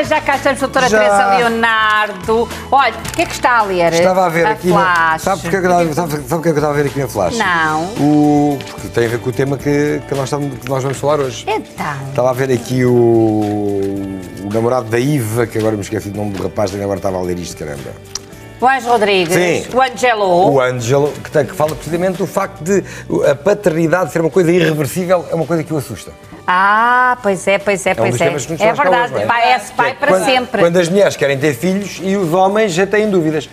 já cá estamos, doutora Já. Teresa Leonardo. Olha, o que é que está a ler? Estava a ver aqui. Flash. Sabe porque é que eu estava a ver aqui na Flash? Não. Porque tem a ver com o tema que nós vamos falar hoje. Então. Estava a ver aqui o namorado da Iva, que agora me esqueci do nome do rapaz, ainda agora estava a ler isto, caramba. O Anjo Rodrigues, Sim. o Angelo. O Ângelo, que fala precisamente do facto de a paternidade ser uma coisa irreversível, é uma coisa que o assusta. Pois é. um dos temas que nos É faz cá verdade, hoje, não é? pai é pai para sempre. Quando as mulheres querem ter filhos e os homens já têm dúvidas.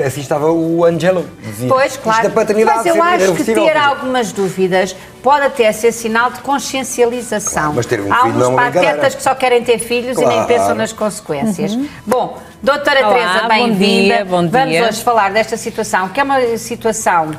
Assim estava o Angelo. Dizia, Pois, claro. Isto da paternidade Mas eu ser acho que irreversível, ter quer dizer, algumas dúvidas pode até ser sinal de consciencialização. Claro, mas ter um Há filho não é alguns uma brincadeira. patetas que só querem ter filhos e nem Claro. pensam nas consequências. Bom, doutora Olá, Teresa, bom bem-vinda. dia, bom Vamos dia. hoje falar desta situação, que é uma situação,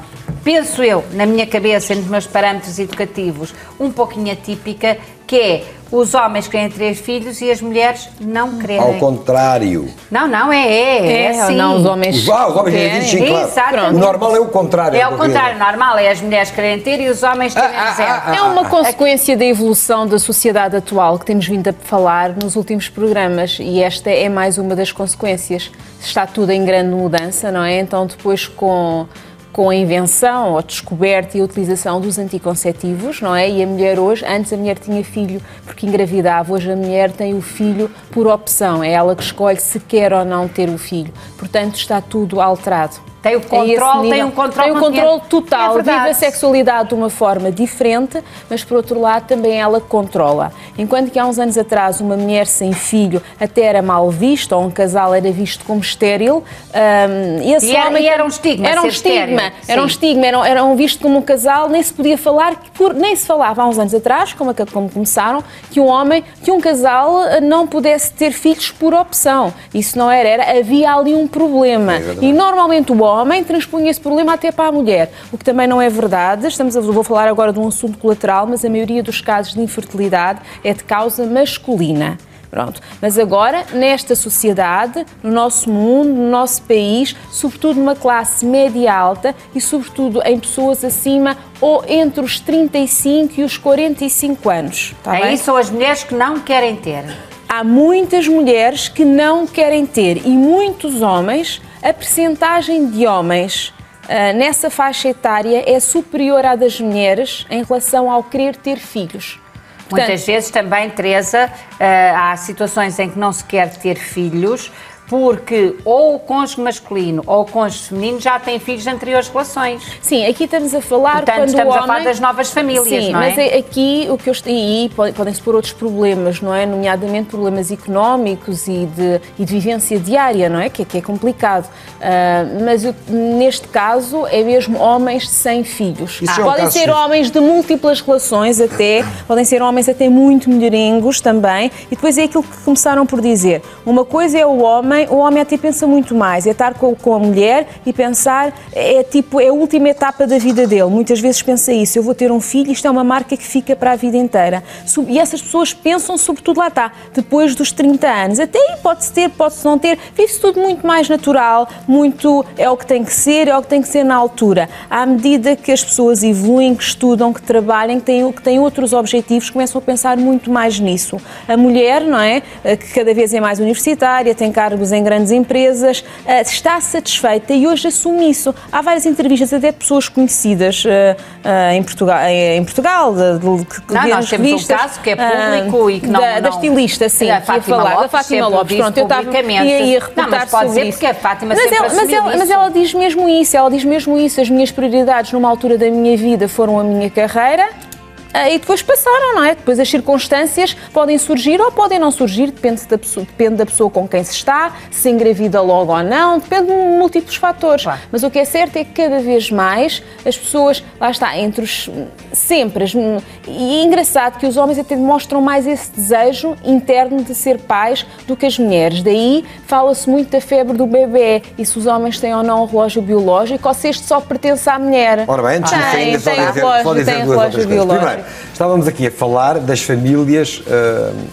penso eu, na minha cabeça e nos meus parâmetros educativos, um pouquinho atípica, que é os homens querem ter filhos e as mulheres não querem. Ao contrário. Não, é assim. Não, os homens. Os homens querem ter, sim, claro. Exatamente. O normal é o contrário. É o contrário, normal é as mulheres querem ter e os homens querem zero. É uma consequência da evolução da sociedade atual que temos vindo a falar nos últimos programas e esta é mais uma das consequências. Está tudo em grande mudança, não é? Então, depois com a invenção, a descoberta e a utilização dos anticonceptivos, não é? E a mulher hoje, antes a mulher tinha filho porque engravidava, hoje a mulher tem o filho por opção, é ela que escolhe se quer ou não ter o filho. Portanto, está tudo alterado. Tem o controle, tem um controle total, É verdade. vive a sexualidade de uma forma diferente, mas por outro lado também ela controla. Enquanto que há uns anos atrás uma mulher sem filho até era mal vista, ou um casal era visto como estéril, E era um estigma. Era um ser estéril. estigma, eram vistos como um casal, nem se podia falar, nem se falava há uns anos atrás, como começaram, que um casal não pudesse ter filhos por opção. Isso não era, havia ali um problema. E normalmente o homem transpunha esse problema até para a mulher, o que também não é verdade. Vou falar agora de um assunto colateral, mas a maioria dos casos de infertilidade é de causa masculina. Pronto. Mas agora, nesta sociedade, no nosso mundo, no nosso país, sobretudo numa classe média alta e sobretudo em pessoas acima ou entre os 35 e os 45 anos. Está bem? Isso são as mulheres que não querem ter. Há muitas mulheres que não querem ter e muitos homens. A percentagem de homens nessa faixa etária é superior à das mulheres em relação ao querer ter filhos. Portanto, muitas vezes também, Teresa, há situações em que não se quer ter filhos porque ou o cônjuge masculino ou o cônjuge feminino já têm filhos de anteriores relações. Sim, aqui estamos a falar Portanto, quando estamos o homem... a falar das novas famílias, sim, não é? Mas aqui o que eu e podem-se pôr outros problemas, não é? Nomeadamente problemas económicos e de vivência diária, não é? Que é complicado. Mas neste caso é mesmo homens sem filhos. Podem ser homens de múltiplas relações até, podem ser homens até muito mulheringos também. E depois é aquilo que começaram por dizer. Uma coisa é o homem até pensa muito mais, é estar com a mulher e pensar, é a última etapa da vida dele. Muitas vezes pensa isso, eu vou ter um filho, isto é uma marca que fica para a vida inteira. E essas pessoas pensam, sobretudo lá está, depois dos 30 anos. Até aí pode-se ter, pode-se não ter, vive-se tudo muito mais natural, é o que tem que ser na altura. À medida que as pessoas evoluem, que estudam, que trabalhem, que têm outros objetivos, começam a pensar muito mais nisso. A mulher, não é, que cada vez é mais universitária, tem cargos em grandes empresas, está satisfeita e hoje assume isso. Há várias entrevistas, até de pessoas conhecidas em Portugal nós temos um caso que é público e que não... Da estilista, sim, da Fátima Lopes. Pronto, eu estava a reportar sobre isso. Porque a Fátima sempre assumiu isso. Mas ela diz mesmo isso, as minhas prioridades numa altura da minha vida foram a minha carreira. E depois passaram, não é? Depois as circunstâncias podem surgir ou podem não surgir, depende da pessoa com quem se está, se engravida logo ou não, depende de múltiplos fatores. Claro. Mas o que é certo é que cada vez mais as pessoas, lá está, e é engraçado que os homens até demonstram mais esse desejo interno de ser pais do que as mulheres. Daí fala-se muito da febre do bebê e se os homens têm ou não um relógio biológico ou se este só pertence à mulher. Ora bem, antes disso ainda só dizer tem duas relógio outras coisas. biológico. Primeiro, estávamos aqui a falar das famílias,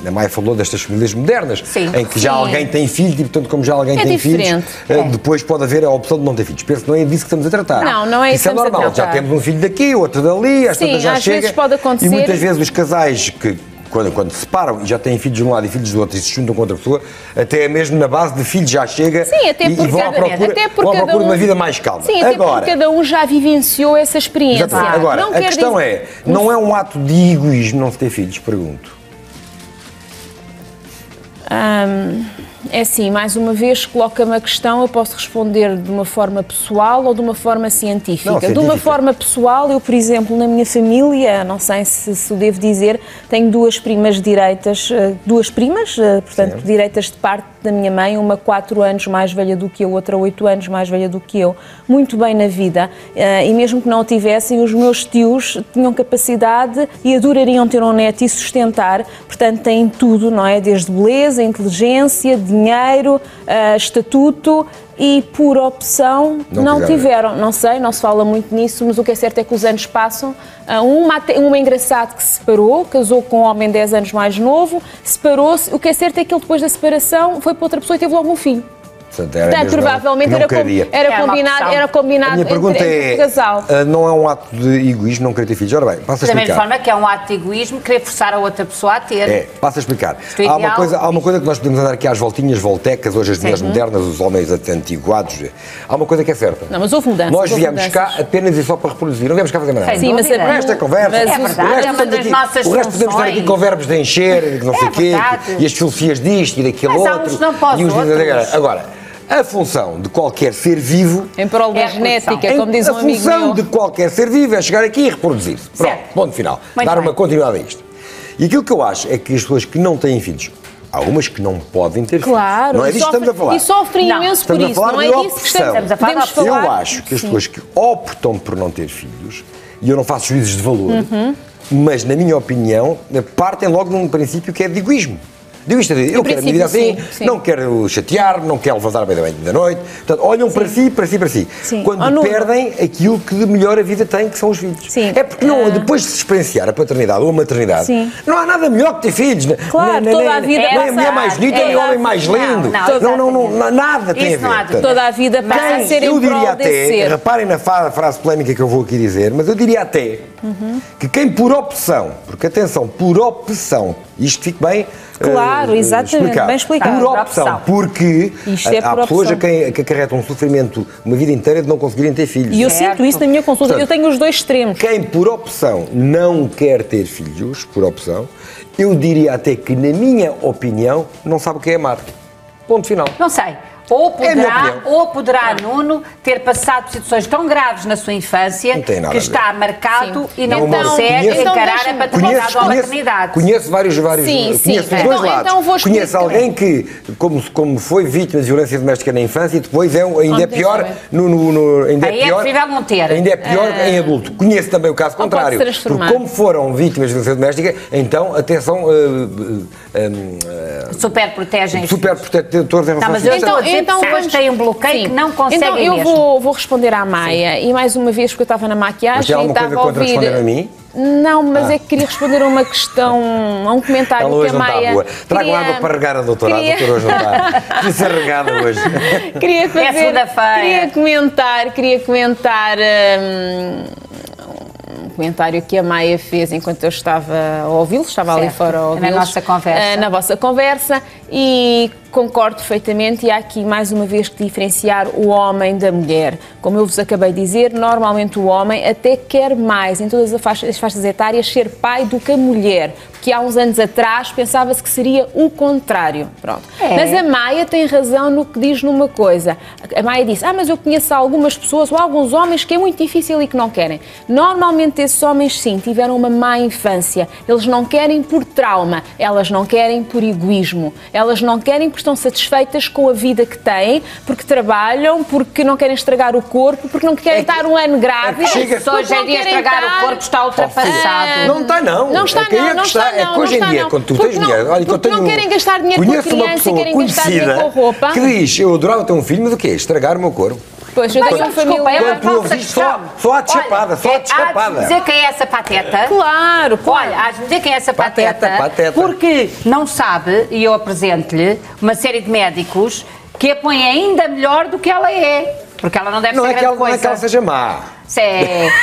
a Maia falou destas famílias modernas, sim, em que já alguém tem filho e, portanto, como já alguém tem diferente. filhos, depois pode haver a opção de não ter filhos. Penso que não é disso que estamos a tratar. Não é isso. Isso é normal, já temos um filho daqui, outro dali, às tantas já às chega. vezes pode acontecer. E muitas vezes os casais quando se separam e já têm filhos de um lado e filhos do outro e se juntam com outra pessoa, até mesmo na base de filhos já chega. Sim, até e vão à procura de uma vida mais calma. Sim, até porque cada um já vivenciou essa experiência. Agora, a questão não é um ato de egoísmo não se ter filhos, pergunto. É assim, mais uma vez, coloca-me a questão, eu posso responder de uma forma pessoal ou de uma forma científica. De uma forma pessoal, eu, por exemplo, na minha família, não sei se o devo dizer, tenho duas primas direitas, portanto, sim, direitas de parte da minha mãe, uma 4 anos mais velha do que eu, outra 8 anos mais velha do que eu, muito bem na vida, e mesmo que não o tivessem, os meus tios tinham capacidade e adorariam ter um neto e sustentar, portanto, têm tudo, não é? Desde beleza, inteligência, dinheiro, estatuto, e por opção não tiveram. Não sei, não se fala muito nisso, mas o que é certo é que os anos passam. Uma engraçado que se separou, casou com um homem 10 anos mais novo, separou-se. O que é certo é que ele depois da separação foi para outra pessoa e teve logo um filho. Portanto, provavelmente era combinado a minha pergunta entre o casal. Não é um ato de egoísmo não querer ter filhos? Ora bem, passo a explicar. Da mesma forma que é um ato de egoísmo querer forçar a outra pessoa a ter. Passo a explicar. Há uma coisa que nós podemos andar aqui às voltinhas, voltecas, hoje as mulheres modernas, os homens antiguados. Há uma coisa que é certa. Não, mas houve mudança. Nós viemos cá apenas e só para reproduzir, não viemos cá fazer nada. Sim, mas o resto é conversa. É verdade, é uma das nossas funções. O resto podemos estar aqui com verbos de encher, não sei o quê, e as filosofias disto e daquele outro. Mas há uns não podem outros. Agora, a função de qualquer ser vivo... Em prol da genética, como diz um amigo meu. A função de qualquer ser vivo é chegar aqui e reproduzir-se. Pronto, ponto final. Dar uma continuidade a isto. E aquilo que eu acho é que as pessoas que não têm filhos, há algumas que não podem ter filhos. Claro. Não é disso que estamos a falar. E sofrem imenso por isso. Não é disso que estamos a falar. Eu acho que as pessoas que optam por não ter filhos, e eu não faço juízos de valor, mas na minha opinião, partem logo num princípio que é de egoísmo. Digo isto, eu quero a minha vida assim, não quero chatear, não quero levantar bem da noite. Portanto, olham para si, para si, para si. Sim. Quando perdem aquilo que de melhor a vida tem, que são os filhos. Sim. É porque depois de se experienciar a paternidade ou a maternidade, não há nada melhor que ter filhos. Claro, toda a vida nem a mulher mais bonita, nem o homem mais lindo. Não, nada tem a ver. Toda a vida passa a ser em prol desse ser. Reparem na frase polémica que eu vou aqui dizer, mas eu diria até que quem por opção, porque atenção, por opção, isto fique bem... Claro, exatamente, bem explicado. Por opção, porque há pessoas que acarretam um sofrimento uma vida inteira de não conseguirem ter filhos. E eu sinto isso na minha consulta, eu tenho os dois extremos. Quem por opção não quer ter filhos, por opção, eu diria até que, na minha opinião, não sabe o que é amar. Ponto final. Não sei. Ou poderá Nuno ter passado situações tão graves na sua infância que está marcado e não consegue encarar a paternidade ou a maternidade. Conheço vários conheço os dois lados. Conheço alguém que, como foi vítima de violência doméstica na infância e depois ainda é pior ainda é pior em adulto. Conheço também o caso contrário. Porque como foram vítimas de violência doméstica, então, atenção, superprotegem-se. Superprotetores em relação a então tem um bloqueio que não consegue então, eu vou responder à Maia. E mais uma vez, porque eu estava na maquiagem e estava a ouvir... responder a mim? Não, mas é que queria responder a uma questão, a um comentário que a Maia... Ela hoje não está boa. Trago água para regar a doutora. A doutora hoje não está. Queria ser regada hoje. Queria comentar um comentário que a Maia fez enquanto eu estava a ouvi-los, estava ali fora a ouvi-los. Na vossa conversa. E concordo perfeitamente, e há aqui mais uma vez que diferenciar o homem da mulher. Como eu vos acabei de dizer, normalmente o homem até quer mais, em todas as faixas etárias, ser pai do que a mulher, porque há uns anos atrás pensava-se que seria o contrário. Pronto. Mas a Maia tem razão no que diz numa coisa. A Maia disse, mas eu conheço algumas pessoas ou alguns homens que é muito difícil e que não querem. Normalmente esses homens, sim, tiveram uma má infância. Eles não querem por trauma, elas não querem por egoísmo. Elas não querem porque estão satisfeitas com a vida que têm, porque trabalham, porque não querem estragar o corpo, porque não querem estar um ano grávidos. Hoje em dia estragar o corpo está ultrapassado. Não está, não. Não está, não. É que hoje em dia, quando tu tens dinheiro... Porque não querem gastar dinheiro com a criança, querem gastar dinheiro com a roupa. Que diz, eu adorava ter um filho, mas o quê? Estragar o meu corpo. Pois, eu tenho uma família... Quando tu ouves só a deschapada, só a deschapada. Há de dizer quem é essa pateta. Claro. Olha, há de dizer quem é essa pateta. Porque não sabe, e eu apresento-lhe, uma série de médicos que a põem ainda melhor do que ela é. Porque ela não deve ser grande coisa. Não é que ela seja má.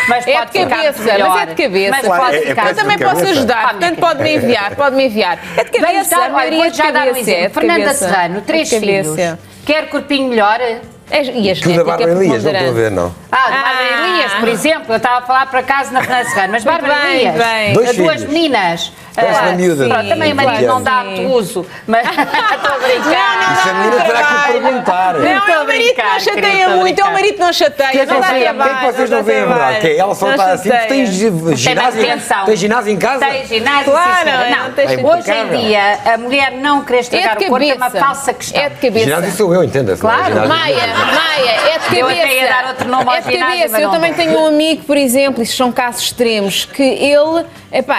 Mas pode ficar cabeça, melhor. Mas é de cabeça. Mas pode ficar. Eu também posso ajudar, portanto pode-me enviar. É de cabeça, a maioria é de cabeça. Fernanda Serrano, 3 filhos. Quer corpinho melhor? E a tudo a Bárbara Elias, não estou a ver, não. Bárbara Elias, por exemplo, eu estava a falar por acaso na Fernanda Serrano, mas Bárbara Elias, duas meninas. Também o marido não dá muito uso, mas estou a brincar. Isso a menina terá que perguntar. Não, o marido não chateia muito, o marido não chateia. Não dá trabalho. Que vocês não veem a verdade? Que ela só está assim, tem ginásio em casa? Tem ginásio, claro. Não, hoje em dia, a mulher não querer estragar o corpo é uma falsa questão. É de cabeça. Ginásio sou eu, entenda-se. Claro. Maia, é de cabeça. Eu até ia dar outro nome ao ginásio, eu também tenho um amigo, por exemplo, isto são casos extremos, que ele,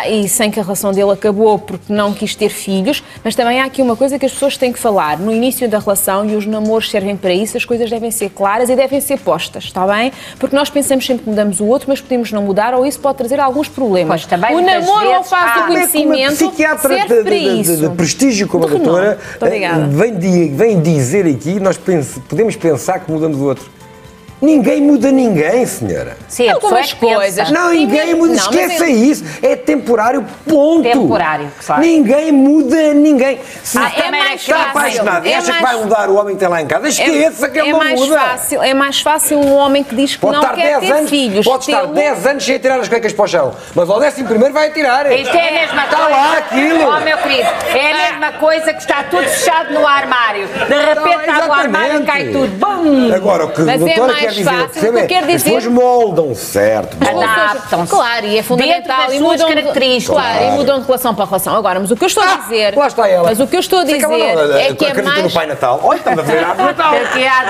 e sem que a relação dele acabou porque não quis ter filhos, mas também há aqui uma coisa que as pessoas têm que falar. No início da relação, e os namoros servem para isso, as coisas devem ser claras e devem ser postas, está bem? Porque nós pensamos sempre que mudamos o outro, mas podemos não mudar ou isso pode trazer alguns problemas. Também, o namoro ou fase do conhecimento serve para isso. De prestígio como a doutora vem dizer aqui, nós podemos pensar que mudamos o outro. Ninguém muda ninguém, senhora. Sim, algumas coisas. Não, ninguém muda. Esqueça isso. É temporário, ponto. Temporário, claro. Ninguém muda ninguém. Se está apaixonado e acha que vai mudar o homem que tem lá em casa, esqueça que ele não muda. É mais fácil um homem que diz que não quer ter filhos. Pode estar 10 anos sem tirar as cuecas para o chão, mas ao 11º vai tirar. Isto é a mesma coisa. Está lá aquilo. Oh, meu querido, é a mesma coisa que está tudo fechado no armário. De repente abre o armário e cai tudo. Bum! Agora, o que a doutora quer dizer, as pessoas moldam certo. Adaptam-se. Claro, e é fundamental. E mudam características. Claro, e mudam de relação para relação. Agora, mas o que eu estou a dizer... Lá está ela. Mas o que eu estou a dizer é que é mais... no Pai Natal. Olha, estamos a ver a Natal.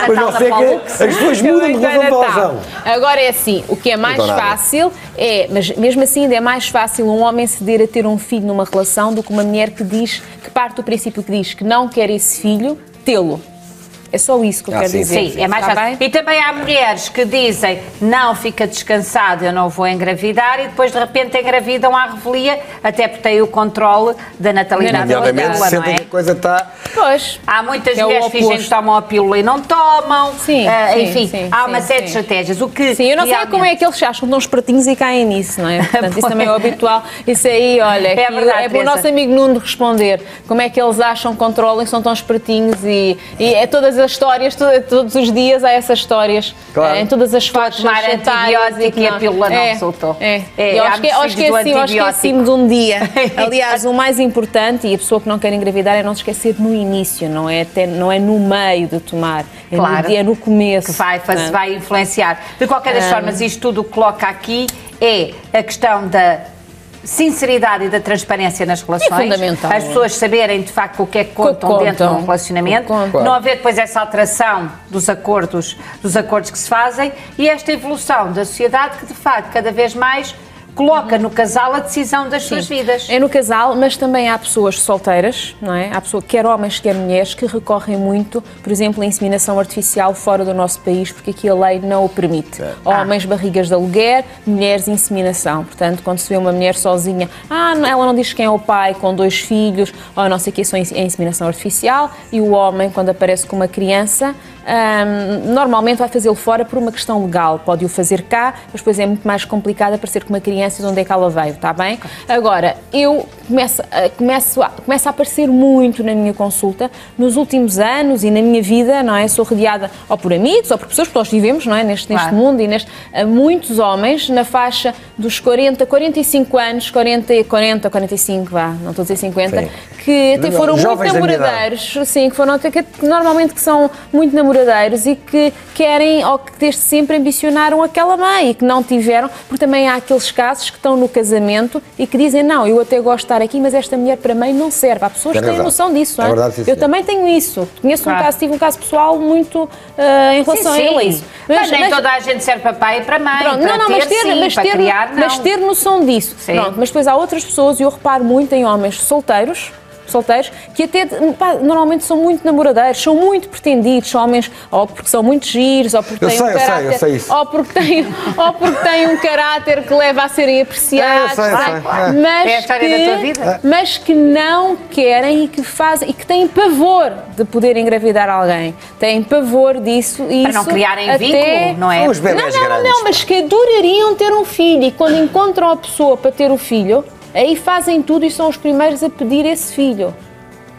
Mas não sei que as pessoas mudam de relação para relação. Agora é assim, o que é mais fácil mas mesmo assim ainda é mais fácil um homem ceder a ter um filho numa relação do que uma mulher que parte do princípio que diz que não quer esse filho, tê-lo. É só isso que eu quero dizer. Sim, é mais fácil. E também há mulheres que dizem, não, fica descansado, eu não vou engravidar, e depois de repente engravidam à revelia, até porque têm o controle da natalidade da pílula, não é? A coisa está... Pois. Há muitas mulheres que fingem que tomam a pílula e não tomam. Enfim, há uma série de estratégias. Eu não sei como é que eles acham, dão uns pratinhos e caem nisso, não é? Portanto, isso também é o habitual. Isso aí, olha, é para o nosso amigo Nuno responder. Como é que eles acham, controlam, são tão espertinhos e é todas as histórias, todos os dias há essas histórias, em todas as faixas antibiótico e a pílula não soltou. Eu acho que esqueci-me de um dia. Aliás, o mais importante, e a pessoa que não quer engravidar, é não se esquecer no início, não é no meio de tomar, é no começo. Que vai influenciar. De qualquer das formas, isto tudo o que coloca aqui é a questão da sinceridade e da transparência nas relações. É fundamental. As pessoas saberem, de facto, o que é que contam dentro de um relacionamento. Não haver depois essa alteração dos acordos que se fazem e esta evolução da sociedade que, de facto, cada vez mais coloca no casal a decisão das suas vidas. É no casal, mas também há pessoas solteiras, não é? Há pessoas, quer homens, quer mulheres, que recorrem muito, por exemplo, à inseminação artificial fora do nosso país, porque aqui a lei não o permite. Homens, barrigas de aluguer, mulheres, inseminação. Portanto, quando se vê uma mulher sozinha, ela não diz quem é o pai, com 2 filhos, ou não sei o que, é inseminação artificial, e o homem, quando aparece com uma criança, normalmente vai fazê-lo fora por uma questão legal. Pode o fazer cá, mas depois é muito mais complicado aparecer com uma criança de onde é que ela veio, está bem? Agora, eu começo a aparecer muito na minha consulta, nos últimos anos e na minha vida, não é? Sou rodeada ou por amigos ou por pessoas que nós vivemos, não é? Neste mundo e muitos homens na faixa dos 40, 45 anos, 45, não estou a dizer 50, que até foram muito namoradeiros, que normalmente que são muito namoradeiros e que querem ou que desde sempre ambicionaram aquela mãe e que não tiveram, porque também há aqueles casos que estão no casamento e que dizem, não, eu até gosto de estar aqui, mas esta mulher para mãe não serve. Há pessoas que têm noção disso, não é? Verdade, eu também tenho isso. Tive um caso pessoal muito em relação a ele. Isso. Mas nem toda a gente serve para pai e para mãe. Mas ter noção disso. Pronto, mas depois há outras pessoas, e eu reparo muito em homens solteiros, solteiros, que até normalmente são muito namoradeiros, são muito pretendidos, são homens ou porque são muito giros, ou porque têm um caráter, eu sei isso. ou porque têm um caráter que leva a serem apreciados, mas que não querem e que fazem e que têm pavor de poder engravidar alguém, têm pavor disso e para não criarem vínculo, não é? São os bebés grandes. Não, mas que adorariam ter um filho e quando encontram a pessoa para ter o filho, aí fazem tudo e são os primeiros a pedir esse filho.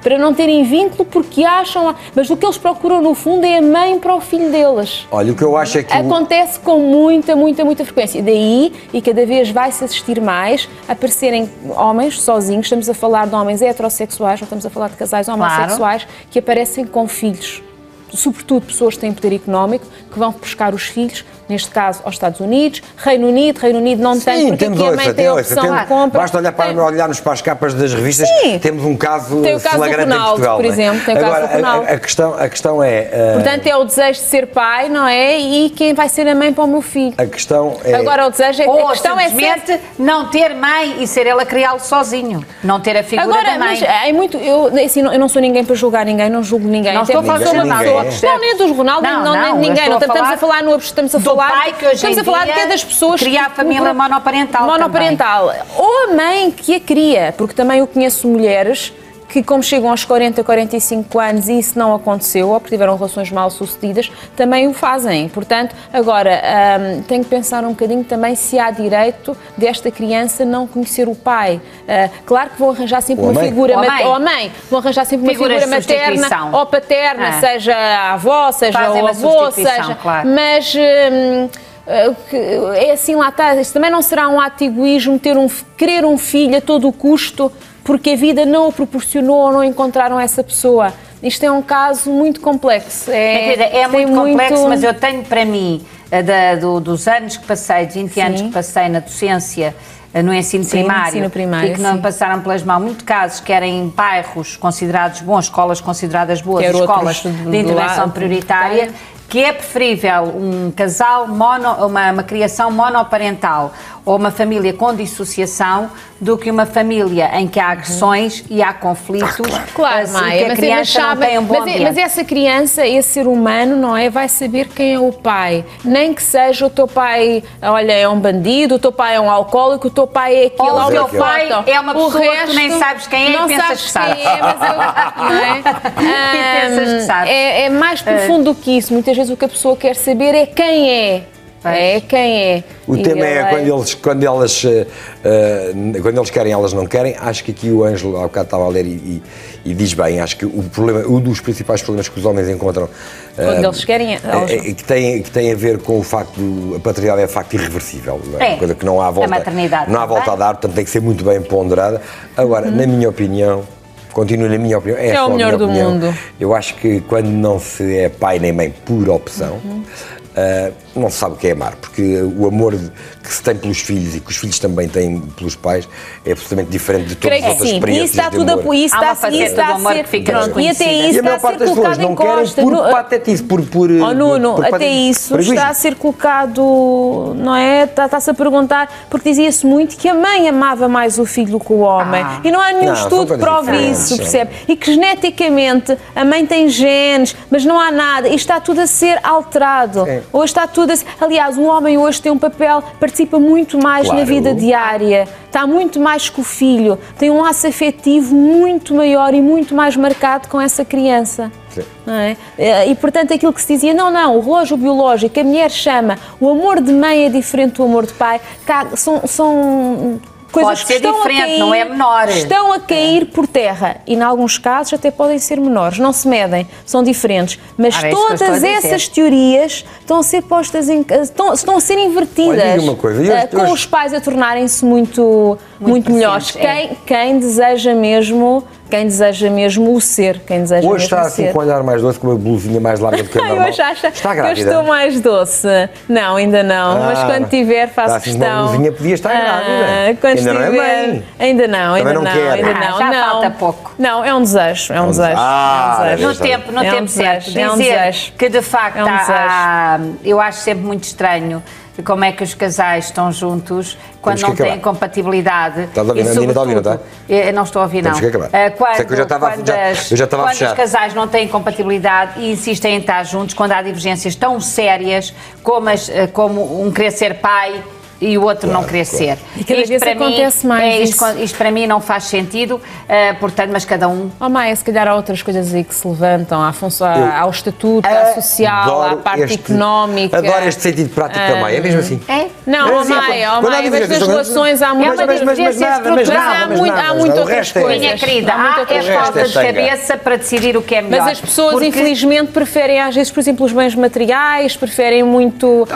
Para não terem vínculo porque acham... Mas o que eles procuram no fundo é a mãe para o filho deles. Olha, o que eu acho é que... Acontece com muita frequência. Daí, e cada vez vai-se assistir mais, a aparecerem homens sozinhos, estamos a falar de homens heterossexuais, não estamos a falar de casais homossexuais, que aparecem com filhos. Sobretudo pessoas que têm poder económico, que vão buscar os filhos, neste caso aos Estados Unidos, Reino Unido não tem, porque aqui a mãe tem a opção de compra. Basta olharmos para as capas das revistas, temos um caso flagrante em Portugal. Por exemplo, tem o caso do Ronaldo. A questão é... Portanto, é o desejo de ser pai, não é? E quem vai ser a mãe para o meu filho. A questão é... Agora, o desejo é... Ou a questão simplesmente não ter mãe e ser ele a criá-lo sozinho. Não ter a figura da mãe. Mas é muito... Eu não sou ninguém para julgar ninguém, não julgo ninguém. Não estou a falar sobre nada. Não, nem dos Ronaldo, ninguém. Não estamos a falar no... Estamos a falar... pai que hoje estamos a falar de cada pessoas criar a família monoparental. Ou a mãe que a cria, porque também eu conheço mulheres que, como chegam aos 40, 45 anos e isso não aconteceu, ou porque tiveram relações mal sucedidas, também o fazem. Portanto, agora, tenho que pensar um bocadinho também se há direito desta criança não conhecer o pai. Claro que vão arranjar sempre uma figura... Ou a mãe. Vão arranjar sempre uma figura materna ou paterna, seja a avó, seja o avô, seja... Claro. Mas... é assim, lá está, isto também não será um ato de egoísmo querer um filho a todo o custo porque a vida não o proporcionou ou não encontraram essa pessoa. Isto é um caso muito complexo. É muito complexo, mas eu tenho para mim, dos anos que passei, de 20 anos que passei na docência, no ensino primário, e que não passaram pelas mãos, muitos casos que eram em bairros considerados bons, escolas consideradas boas, escolas de intervenção prioritária, que é preferível um casal, uma criação monoparental ou uma família com dissociação do que uma família em que há agressões e há conflitos. Claro, Maia, que a criança não tem um bom ambiente. Mas essa criança, esse ser humano, não é? Vai saber quem é o pai. Nem que seja o teu pai, olha, é um bandido, o teu pai é um alcoólico, o teu pai é aquilo. Ou o teu pai é uma pessoa que tu nem sabes quem é e pensas que sabes. É mais profundo do que isso. Muitas vezes o que a pessoa quer saber é quem é. É quem é. O tema é quando eles querem, elas não querem. Acho que aqui o Ângelo há bocado estava a ler e diz bem. Acho que um dos principais problemas que os homens encontram quando eles querem, que tem a ver com o facto de a paternidade é de facto irreversível, não é? Coisa que não há volta, não há volta a dar, portanto tem que ser muito bem ponderada. Agora, na minha opinião, continuo na minha opinião, é o melhor do mundo. Eu acho que quando não se é pai nem mãe por opção, não se sabe o que é amar, porque o amor que se tem pelos filhos e que os filhos também têm pelos pais é absolutamente diferente de todas as outras experiências de amor. E até isso está a ser colocado em costa. Por patetice, até isso está a ser colocado, não é? Está-se a perguntar, porque dizia-se muito que a mãe amava mais o filho que o homem. E não há nenhum estudo que prove isso, percebe? E que geneticamente a mãe tem genes, mas não há nada. E está tudo a ser alterado. Hoje está tudo a ser... Aliás, o homem hoje tem um papel, participa muito mais na vida diária, está muito mais que o filho, tem um laço afetivo muito maior e muito mais marcado com essa criança. Não é? E portanto aquilo que se dizia, não, o relógio biológico, a mulher chama, o amor de mãe é diferente do amor de pai, são coisas que estão diferente, a cair, não é menor. Estão a cair por terra e, em alguns casos, até podem ser menores. Não se medem, são diferentes. Mas todas essas teorias estão a ser postas estão a ser invertidas. Olha, uma coisa, com os pais a tornarem-se muito melhores. Quem deseja mesmo o ser. Hoje está assim com um olhar mais doce, com uma blusinha mais larga do que a normal. Hoje acha está grávida? Que eu estou mais doce. Não, ainda não. Mas quando tiver, faço assim, questão. Uma blusinha podia estar grávida. Ainda não é mãe. Ainda não. Já falta pouco. Não, é um desejo. No tempo certo. Dizer que de facto eu acho sempre muito estranho de como é que os casais estão juntos quando não têm compatibilidade. Estás a ouvir? A menina está a ouvir, não está? Eu não estou a ouvir, não. Temos que acabar. Sei que eu já estava a fechar. Quando os casais não têm compatibilidade e insistem em estar juntos, quando há divergências tão sérias como um querer ser pai e o outro não querer ser. E cada vez acontece mais isto para mim não faz sentido, portanto, mas cada um... Maia, se calhar há outras coisas aí que se levantam, Afonso, há o estatuto, à social, à parte económica. Adoro este sentido prático da Maia, é mesmo assim. É? Não, Maia, mas nas relações há muitas há muitas outras coisas. Minha querida, é falta de cabeça para decidir o que é melhor. Mas as pessoas, infelizmente, preferem às vezes, por exemplo, os bens materiais, preferem muito...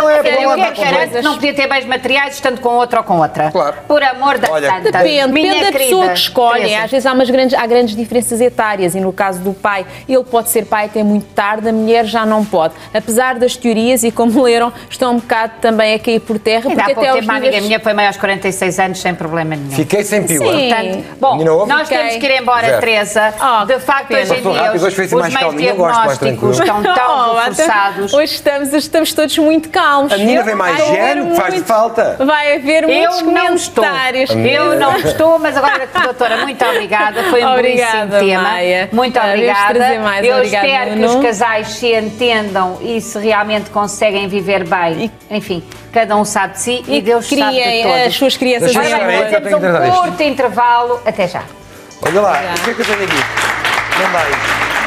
Não podia ter bens materiais estando com outra ou com outra. Claro. Por amor da santa. Depende da pessoa que escolhe. Às vezes há grandes diferenças etárias e no caso do pai, ele pode ser pai até muito tarde, a mulher já não pode. Apesar das teorias, e como leram, estão um bocado também a cair por terra. Porque até uma amiga minha foi mãe aos 46 anos sem problema nenhum. Fiquei sem pílula. Portanto, bom, nós temos que ir embora, Teresa. De facto, hoje em dia, os meios diagnósticos estão tão reforçados. Hoje estamos todos muito calmos. A menina vem mais género, faz de falta. Vai haver muitos comentários. Eu não estou, mas agora, doutora, muito obrigada. Foi um belíssimo tema. Maia. Muito obrigada. Eu espero Nuno. que os casais se entendam e se realmente conseguem viver bem. Enfim, cada um sabe de si e Deus sabe de todos. As suas crianças. Temos um curto intervalo. Até já. Olha lá, o que é que eu tenho aqui? Não dá isto.